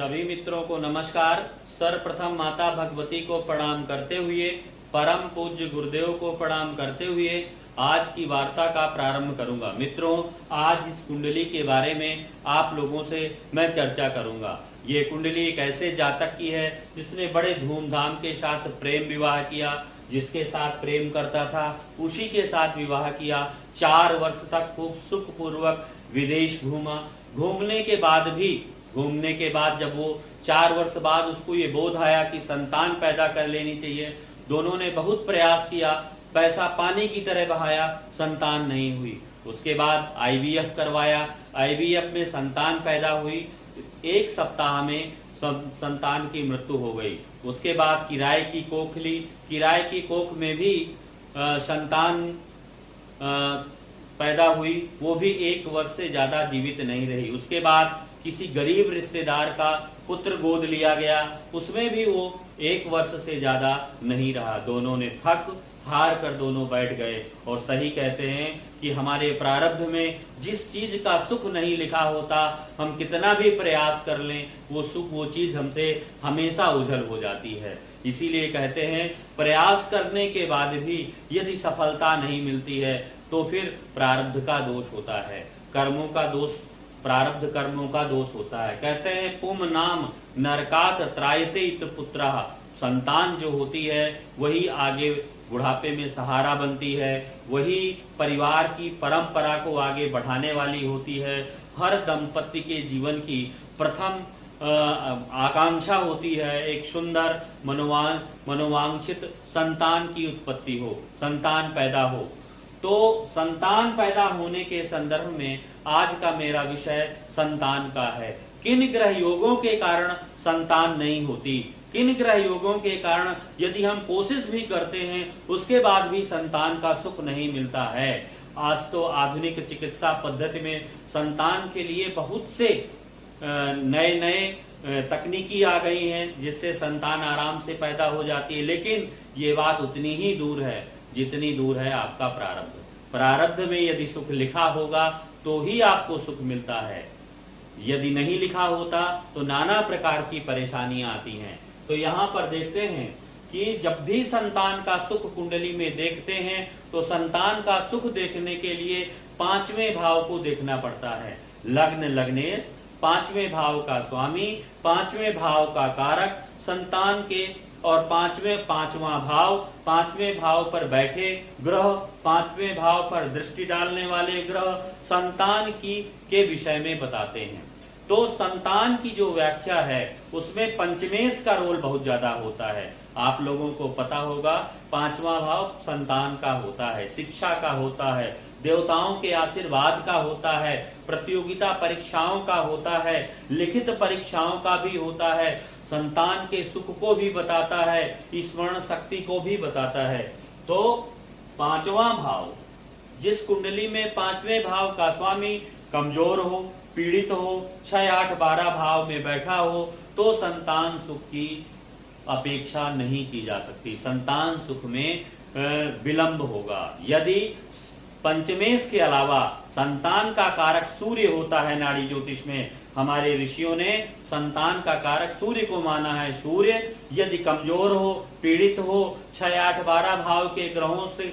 सभी मित्रों को नमस्कार। सर्वप्रथम माता भगवती को प्रणाम करते हुए, परम पूज्य गुरुदेव को प्रणाम करते हुए आज की वार्ता का प्रारंभ करूंगा। मित्रों, आज इस कुंडली के बारे में आप लोगों से मैं चर्चा करूंगा। ये कुंडली एक ऐसे जातक की है जिसने बड़े धूमधाम के साथ प्रेम विवाह किया। जिसके साथ प्रेम करता था उसी के साथ विवाह किया। 4 वर्ष तक खूब सुखपूर्वक विदेश घूमा। घूमने के बाद जब वो 4 वर्ष बाद उसको ये बोध आया कि संतान पैदा कर लेनी चाहिए। दोनों ने बहुत प्रयास किया, पैसा पानी की तरह बहाया, संतान नहीं हुई। उसके बाद आईवीएफ करवाया। आईवीएफ में संतान पैदा हुई। 1 सप्ताह में संतान की मृत्यु हो गई। उसके बाद किराए की कोख ली। किराए की कोख में भी संतान पैदा हुई। वो भी 1 वर्ष से ज्यादा जीवित नहीं रही। उसके बाद किसी गरीब रिश्तेदार का पुत्र गोद लिया गया। उसमें भी वो 1 वर्ष से ज्यादा नहीं रहा। दोनों ने थक हार कर दोनों बैठ गए। और सही कहते हैं कि हमारे प्रारब्ध में जिस चीज का सुख नहीं लिखा होता, हम कितना भी प्रयास कर लें, वो सुख, वो चीज हमसे हमेशा उझल हो जाती है। इसीलिए कहते हैं प्रयास करने के बाद भी यदि सफलता नहीं मिलती है तो फिर प्रारब्ध का दोष होता है, कर्मों का दोष, प्रारब्ध कर्मों का दोष होता है। कहते हैं पुम नाम नरकात त्रायते इत पुत्रः। संतान जो होती है वही आगे बुढ़ापे में सहारा बनती है, वही परिवार की परंपरा को आगे बढ़ाने वाली होती है। हर दंपति के जीवन की प्रथम आकांक्षा होती है एक सुंदर मनोवांछित संतान की उत्पत्ति हो, संतान पैदा हो। तो संतान पैदा होने के संदर्भ में आज का मेरा विषय संतान का है। किन ग्रह योगों के कारण संतान नहीं होती, किन ग्रह योगों के कारण यदि हम कोशिश भी करते हैं उसके बाद भी संतान का सुख नहीं मिलता है। आज तो आधुनिक चिकित्सा पद्धति में संतान के लिए बहुत से नए नए तकनीकी आ गई हैं जिससे संतान आराम से पैदा हो जाती है। लेकिन ये बात उतनी ही दूर है जितनी दूर है आपका प्रारब्ध। प्रारब्ध में यदि सुख लिखा होगा तो ही आपको सुख मिलता है। यदि नहीं लिखा होता तो नाना प्रकार की परेशानियां आती हैं। तो यहाँ पर देखते हैं कि जब भी संतान का सुख कुंडली में देखते हैं तो संतान का सुख देखने के लिए 5वें भाव को देखना पड़ता है। लग्न लग्नेश, 5वें भाव का स्वामी, 5वें भाव का कारक संतान के, और 5वें भाव पर बैठे ग्रह, 5वें भाव पर दृष्टि डालने वाले ग्रह संतान के विषय में बताते हैं। तो संतान की जो व्याख्या है उसमें पंचमेश का रोल बहुत ज्यादा होता है। आप लोगों को पता होगा 5वां भाव संतान का होता है, शिक्षा का होता है, देवताओं के आशीर्वाद का होता है, प्रतियोगिता परीक्षाओं का होता है, लिखित परीक्षाओं का भी होता है, संतान के सुख को भी बताता है, स्मरण शक्ति को भी बताता है। तो 5वां भाव, जिस कुंडली में 5वें भाव का स्वामी कमजोर हो, पीड़ित हो, 6, 8, 12 भाव में बैठा हो तो संतान सुख की अपेक्षा नहीं की जा सकती। संतान सुख में विलंब होगा। यदि पंचमेश के अलावा संतान का कारक सूर्य होता है, नाड़ी ज्योतिष में हमारे ऋषियों ने संतान का कारक सूर्य को माना है। सूर्य यदि कमजोर हो, पीड़ित हो, 6, 8, 12 भाव के ग्रहों से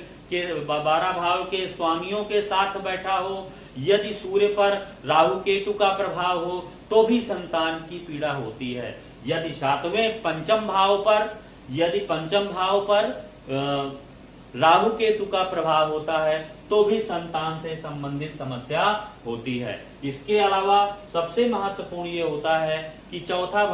12 भाव के स्वामियों के साथ बैठा हो, यदि सूर्य पर राहु केतु का प्रभाव हो तो भी संतान की पीड़ा होती है। यदि 7वें पंचम भाव पर राहु केतु का प्रभाव होता है तो भी संतान से संबंधित समस्या होती है। इसके अलावा सबसे महत्वपूर्ण ये होता है कि चौथा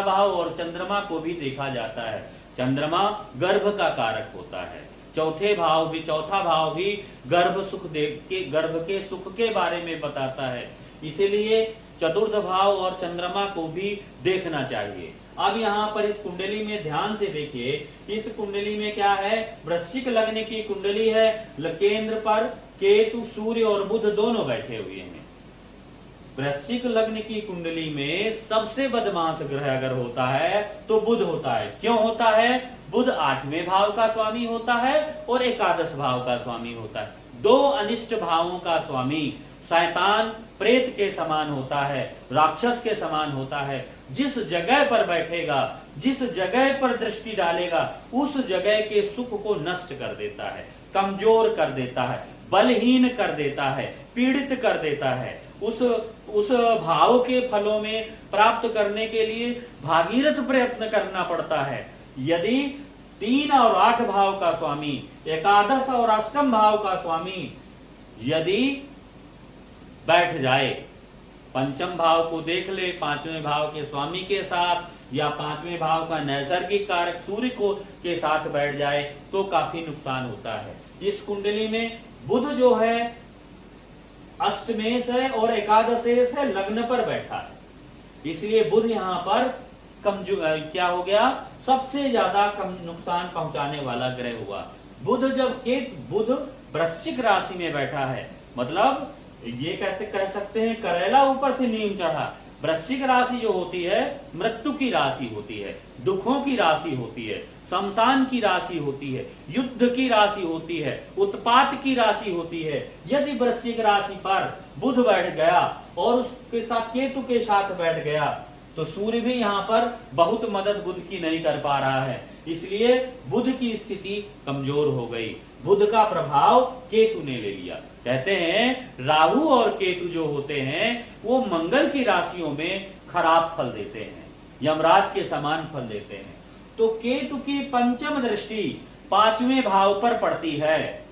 भाव और चंद्रमा को भी देखा जाता है। चंद्रमा गर्भ का कारक होता है। चौथा भाव भी गर्भ के सुख के बारे में बताता है। इसीलिए चतुर्थ भाव और चंद्रमा को भी देखना चाहिए। अब यहाँ पर इस कुंडली में ध्यान से देखिए, इस कुंडली में क्या है, वृश्चिक लग्न की कुंडली है। केंद्र पर केतु, सूर्य और बुध दोनों बैठे हुए हैं। वृश्चिक लग्न की कुंडली में सबसे बदमाश ग्रह अगर होता है तो बुध होता है। क्यों होता है? बुध 8वें भाव का स्वामी होता है और एकादश भाव का स्वामी होता है। 2 अनिष्ट भावों का स्वामी शैतान प्रेत के समान होता है, राक्षस के समान होता है। जिस जगह पर बैठेगा, जिस जगह पर दृष्टि डालेगा, उस जगह के सुख को नष्ट कर देता है, कमजोर कर देता है, बलहीन कर देता है, पीड़ित कर देता है। उस भाव के फलों में प्राप्त करने के लिए भागीरथ प्रयत्न करना पड़ता है। यदि 3 और 8 भाव का स्वामी, एकादश और अष्टम भाव का स्वामी यदि बैठ जाए, पंचम भाव को देख ले 5वें भाव के स्वामी के साथ, या 5वें भाव का नैसर्गिक कारक सूर्य को के साथ बैठ जाए, तो काफी नुकसान होता है। इस कुंडली में बुध जो है अष्टमेश है और एकादशेश है, लग्न पर बैठा है, इसलिए बुध यहाँ पर क्या हो गया, सबसे ज्यादा कम नुकसान पहुंचाने वाला ग्रह हुआ। बुध बुध वृश्चिक राशि में बैठा है, मतलब ये कह सकते हैं करेला ऊपर से नीम चढ़ा। वृश्चिक राशि जो होती है मृत्यु की राशि होती है, दुखों की राशि होती है, शमशान की राशि होती है, युद्ध की राशि होती है, उत्पात की राशि होती है। यदि वृश्चिक राशि पर बुध बैठ गया और उसके साथ केतु के साथ बैठ गया, तो सूर्य भी यहाँ पर बहुत मदद बुध की नहीं कर पा रहा है, इसलिए बुध की स्थिति कमजोर हो गई। बुध का प्रभाव केतु ने ले लिया। कहते हैं राहु और केतु जो होते हैं वो मंगल की राशियों में खराब फल देते हैं, यमराज के समान फल देते हैं। तो केतु की पंचम दृष्टि 5वें भाव पर पड़ती है,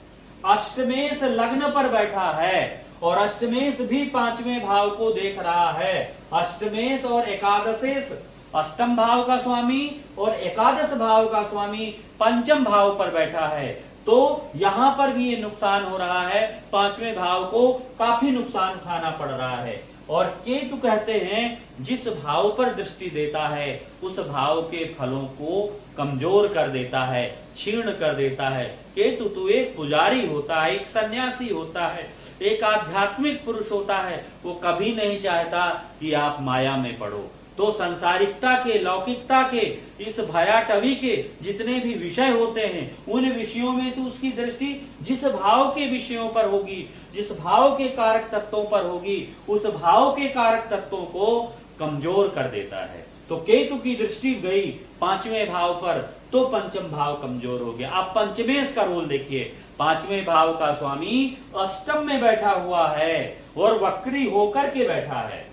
अष्टमेश लग्न पर बैठा है और अष्टमेश भी 5वें भाव को देख रहा है। अष्टमेश और एकादशेश, अष्टम भाव का स्वामी और एकादश भाव का स्वामी पंचम भाव पर बैठा है, तो यहां पर भी ये नुकसान हो रहा है, 5वें भाव को काफी नुकसान उठाना पड़ रहा है। और केतु कहते हैं जिस भाव पर दृष्टि देता है उस भाव के फलों को कमजोर कर देता है, क्षीण कर देता है। केतु तो एक पुजारी होता है, एक सन्यासी होता है, एक आध्यात्मिक पुरुष होता है, वो कभी नहीं चाहता कि आप माया में पड़ो। तो संसारिकता के, लौकिकता के, इस भयाटवी के जितने भी विषय होते हैं उन विषयों में से उसकी दृष्टि जिस भाव के विषयों पर होगी, जिस भाव के कारक तत्वों पर होगी, उस भाव के कारक तत्वों को कमजोर कर देता है। तो केतु की दृष्टि गई 5वें भाव पर, तो पंचम भाव कमजोर हो गया। आप पंचमेश का रोल देखिए, 5वें भाव का स्वामी अष्टम में बैठा हुआ है और वक्री होकर के बैठा है।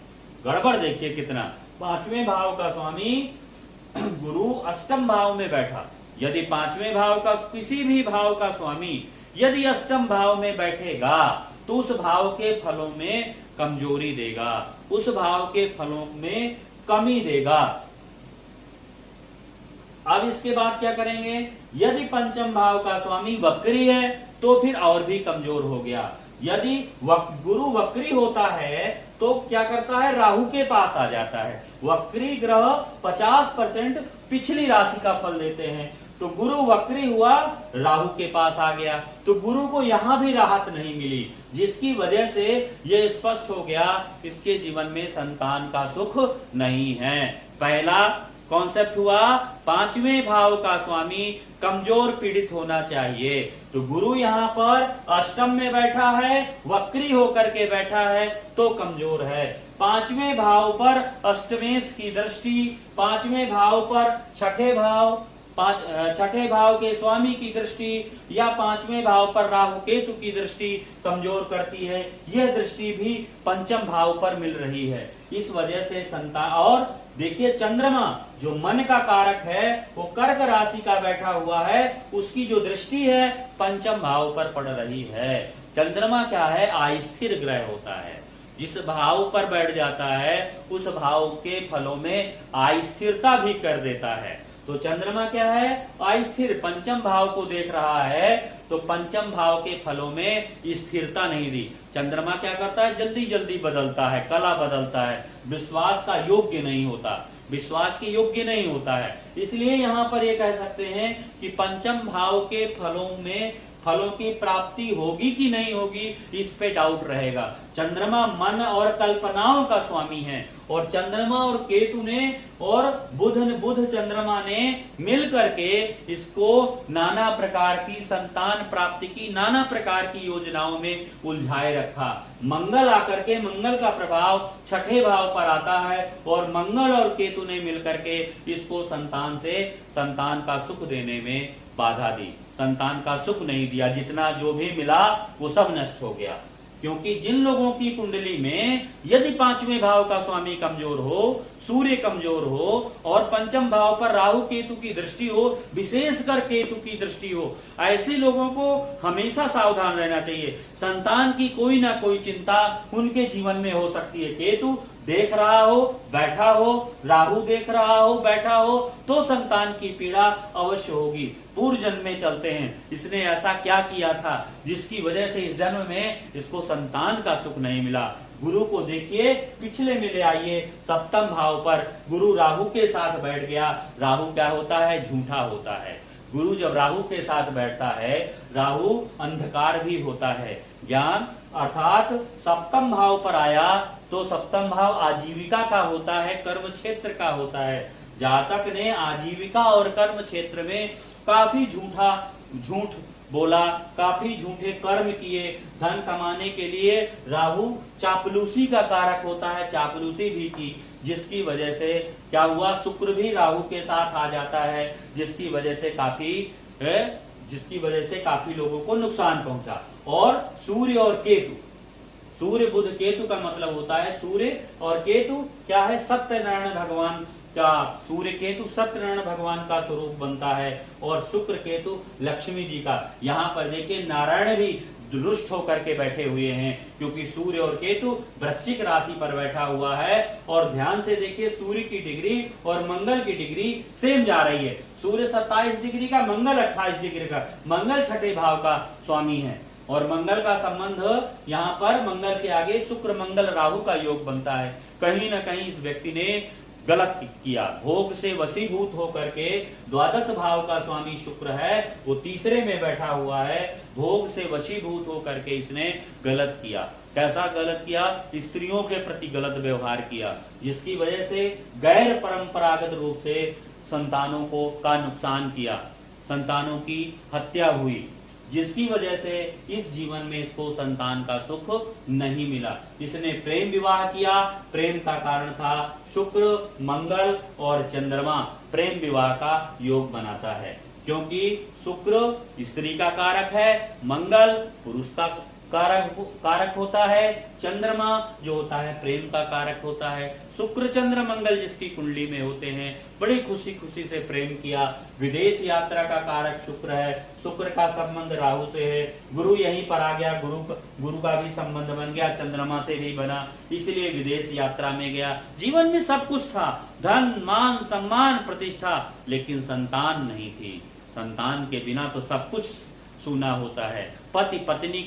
गड़बड़ देखिए कितना, 5वें भाव का स्वामी गुरु अष्टम भाव में बैठा। यदि 5वें भाव का किसी भी भाव का स्वामी यदि अष्टम भाव में बैठेगा तो उस भाव के फलों में कमजोरी देगा, उस भाव के फलों में कमी देगा। अब इसके बाद क्या करेंगे, यदि पंचम भाव का स्वामी वक्री है तो फिर और भी कमजोर हो गया। यदि गुरु वक्री होता है तो क्या करता है, राहु के पास आ जाता है। वक्री ग्रह 50% पिछली राशि का फल देते हैं, तो गुरु वक्री हुआ, राहु के पास आ गया, तो गुरु को यहां भी राहत नहीं मिली, जिसकी वजह से यह स्पष्ट हो गया इसके जीवन में संतान का सुख नहीं है। पहला कॉन्सेप्ट हुआ 5वें भाव का स्वामी कमजोर पीड़ित होना चाहिए, तो गुरु यहाँ पर अष्टम में बैठा है, वक्री होकर के बैठा है तो कमजोर है। 5वें भाव पर अष्टमेश की दृष्टि, 5वें भाव पर छठे भाव के स्वामी की दृष्टि या 5वें भाव पर राहु केतु की दृष्टि कमजोर करती है। यह दृष्टि भी पंचम भाव पर मिल रही है, इस वजह से संतान। और देखिए चंद्रमा जो मन का कारक है वो कर्क राशि का बैठा हुआ है, उसकी जो दृष्टि है पंचम भाव पर पड़ रही है। चंद्रमा क्या है, अस्थिर ग्रह होता है, जिस भाव पर बैठ जाता है उस भाव के फलों में अस्थिरता भी कर देता है। तो चंद्रमा क्या है, अस्थिर, पंचम भाव को देख रहा है तो पंचम भाव के फलों में स्थिरता नहीं दी। चंद्रमा क्या करता है, जल्दी जल्दी बदलता है, कला बदलता है, विश्वास का योग्य नहीं होता, विश्वास के योग्य नहीं होता है। इसलिए यहाँ पर ये कह सकते हैं कि पंचम भाव के फलों में फलों की प्राप्ति होगी कि नहीं होगी, इस पे डाउट रहेगा। चंद्रमा मन और कल्पनाओं का स्वामी है, और चंद्रमा और केतु ने और बुध चंद्रमा ने मिल करके इसको नाना प्रकार की संतान प्राप्ति की नाना प्रकार की योजनाओं में उलझाए रखा। मंगल आकर के, मंगल का प्रभाव छठे भाव पर आता है, और मंगल और केतु ने मिलकर के इसको संतान का सुख देने में बाधा दी, संतान का सुख नहीं दिया। जितना जो भी मिला वो सब नष्ट हो गया। क्योंकि जिन लोगों की कुंडली में यदि पांचवें भाव का स्वामी कमजोर हो, सूर्य कमजोर हो, और पंचम भाव पर राहु केतु की दृष्टि हो, विशेषकर केतु की दृष्टि हो, ऐसे लोगों को हमेशा सावधान रहना चाहिए। संतान की कोई ना कोई चिंता उनके जीवन में हो सकती है। केतु देख रहा हो, बैठा हो, राहु देख रहा हो, बैठा हो, तो संतान की पीड़ा अवश्य होगी। पूर्व जन्म में चलते हैं, इसने ऐसा क्या किया था जिसकी वजह से इस जन्म में इसको संतान का सुख नहीं मिला। गुरु को देखिए, पिछले में ले आइए, सप्तम भाव पर गुरु राहु के साथ बैठ गया। राहु क्या होता है? झूठा होता है। गुरु जब राहु के साथ बैठता है, राहु अंधकार भी होता है। ज्ञान अर्थात सप्तम भाव पर आया तो सप्तम भाव आजीविका का होता है, कर्म क्षेत्र का होता है। जातक ने आजीविका और कर्म क्षेत्र में काफी झूठ बोला, काफी झूठे कर्म किए। धन कमाने के लिए राहु चापलूसी का कारक होता है, चापलूसी भी की, जिसकी वजह से क्या हुआ? शुक्र भी राहु के साथ आ जाता है, जिसकी वजह से काफी लोगों को नुकसान पहुंचा। और सूर्य और केतु, सूर्य बुध केतु का मतलब होता है, सूर्य और केतु क्या है? सत्यनारायण भगवान का, सूर्य केतु सत्यनारायण भगवान का स्वरूप बनता है, और शुक्र केतु लक्ष्मी जी का। यहाँ पर देखिए नारायण भी रुष्ट होकर के बैठे हुए हैं, क्योंकि सूर्य और केतु वृश्चिक राशि पर बैठा हुआ है। और ध्यान से देखिए, सूर्य की डिग्री और मंगल की डिग्री सेम जा रही है। सूर्य 27 डिग्री का, मंगल 28 डिग्री का। मंगल छठे भाव का स्वामी है, और मंगल का संबंध यहाँ पर मंगल के आगे शुक्र मंगल राहु का योग बनता है। कहीं ना कहीं इस व्यक्ति ने गलत किया। भोग से वशीभूत होकर के, द्वादश भाव का स्वामी शुक्र है, वो तीसरे में बैठा हुआ है। भोग से वशीभूत होकर के इसने गलत किया। कैसा गलत किया? स्त्रियों के प्रति गलत व्यवहार किया, जिसकी वजह से गैर परंपरागत रूप से संतानों का नुकसान किया, संतानों की हत्या हुई, जिसकी वजह से इस जीवन में इसको संतान का सुख नहीं मिला। इसने प्रेम विवाह किया, प्रेम का कारण था शुक्र, मंगल और चंद्रमा। प्रेम विवाह का योग बनाता है, क्योंकि शुक्र स्त्री का कारक है, मंगल पुरुष का कारक होता है, चंद्रमा जो होता है प्रेम का कारक होता है। शुक्र चंद्र मंगल जिसकी कुंडली में होते हैं, बड़ी खुशी खुशी से प्रेम किया। विदेश यात्रा का कारक शुक्र है, शुक्र का संबंध राहु से है। गुरु यहीं पर आ गया, गुरु का भी संबंध बन गया, चंद्रमा से भी बना, इसलिए विदेश यात्रा में गया। जीवन में सब कुछ था, धन मान सम्मान प्रतिष्ठा, लेकिन संतान नहीं थी। संतान के बिना तो सब कुछ सूना होता है। पति पत्नी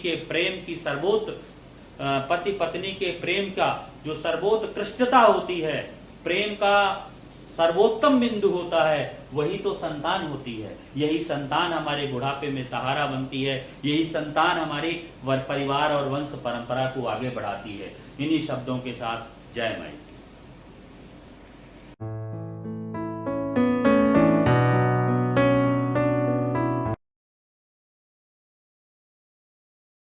के प्रेम का जो सर्वोत्कृष्टता होती है, प्रेम का सर्वोत्तम बिंदु होता है, वही तो संतान होती है। यही संतान हमारे बुढ़ापे में सहारा बनती है, यही संतान हमारी परिवार और वंश परंपरा को आगे बढ़ाती है। इन्हीं शब्दों के साथ जय माई।